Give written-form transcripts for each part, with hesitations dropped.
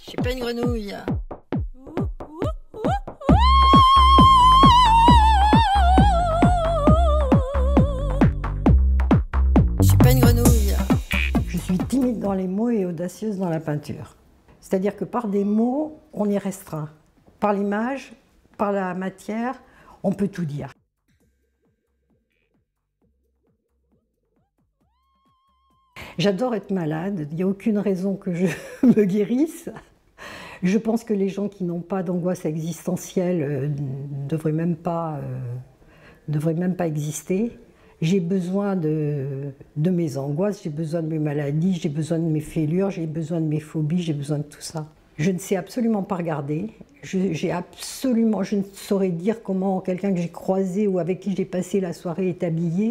Je suis pas une grenouille. Je suis pas une grenouille. Je suis timide dans les mots et audacieuse dans la peinture. C'est-à-dire que par des mots, on y restreint. Par l'image, par la matière, on peut tout dire. J'adore être malade, il n'y a aucune raison que je me guérisse. Je pense que les gens qui n'ont pas d'angoisse existentielle ne devraient même pas exister. J'ai besoin de mes angoisses, j'ai besoin de mes maladies, j'ai besoin de mes fêlures, j'ai besoin de mes phobies, j'ai besoin de tout ça. Je ne sais absolument pas regarder, je ne saurais dire comment quelqu'un que j'ai croisé ou avec qui j'ai passé la soirée est habillé.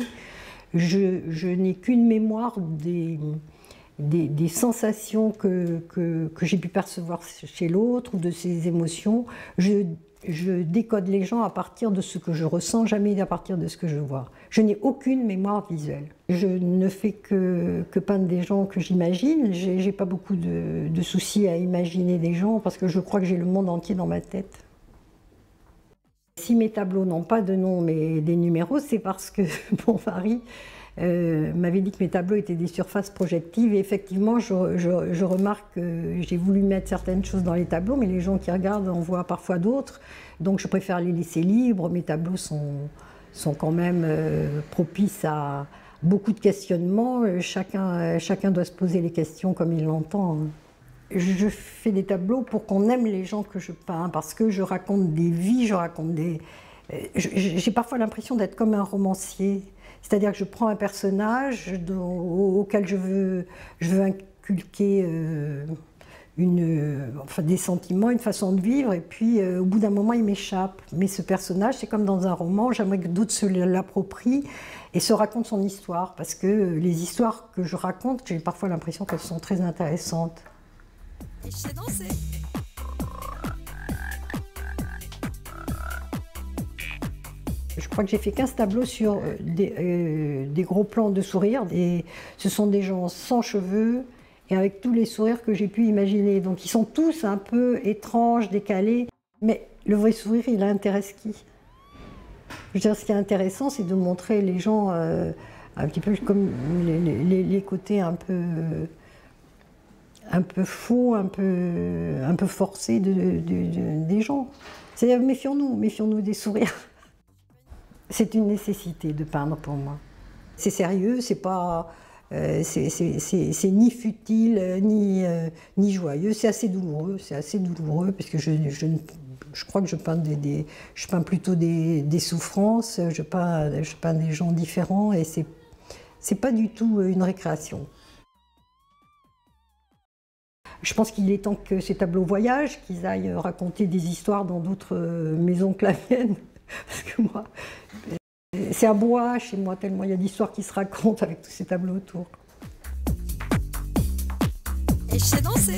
Je n'ai qu'une mémoire des sensations que j'ai pu percevoir chez l'autre ou de ses émotions. Je décode les gens à partir de ce que je ressens, jamais à partir de ce que je vois. Je n'ai aucune mémoire visuelle. Je ne fais que peindre des gens que j'imagine. J'ai pas beaucoup de soucis à imaginer des gens parce que je crois que j'ai le monde entier dans ma tête. Si mes tableaux n'ont pas de nom mais des numéros, c'est parce que mon mari m'avait dit que mes tableaux étaient des surfaces projectives et effectivement je remarque que j'ai voulu mettre certaines choses dans les tableaux mais les gens qui regardent en voient parfois d'autres, donc je préfère les laisser libres. Mes tableaux sont quand même propices à beaucoup de questionnements, chacun doit se poser les questions comme il l'entend. Je fais des tableaux pour qu'on aime les gens que je peins, parce que je raconte des vies, j'ai parfois l'impression d'être comme un romancier. C'est-à-dire que je prends un personnage auquel je veux inculquer des sentiments, une façon de vivre, et puis au bout d'un moment il m'échappe. Mais ce personnage, c'est comme dans un roman, j'aimerais que d'autres se l'approprient et se racontent son histoire, parce que les histoires que je raconte, j'ai parfois l'impression qu'elles sont très intéressantes. Et je sais danser. Je crois que j'ai fait 15 tableaux sur des gros plans de sourires. Et ce sont des gens sans cheveux et avec tous les sourires que j'ai pu imaginer. Donc ils sont tous un peu étranges, décalés. Mais le vrai sourire, il intéresse qui? Je veux dire, ce qui est intéressant, c'est de montrer les gens un petit peu comme les côtés un peu faux, un peu forcés des gens. C'est-à-dire, méfions-nous des sourires. C'est une nécessité de peindre pour moi. C'est sérieux, c'est ni futile, ni joyeux, c'est assez douloureux, parce que je crois que je peins plutôt des souffrances, je peins des gens différents et c'est pas du tout une récréation. Je pense qu'il est temps que ces tableaux voyagent, qu'ils aillent raconter des histoires dans d'autres maisons que la mienne. Parce que moi, c'est un bois chez moi, tellement il y a d'histoires qui se racontent avec tous ces tableaux autour. Et je sais danser.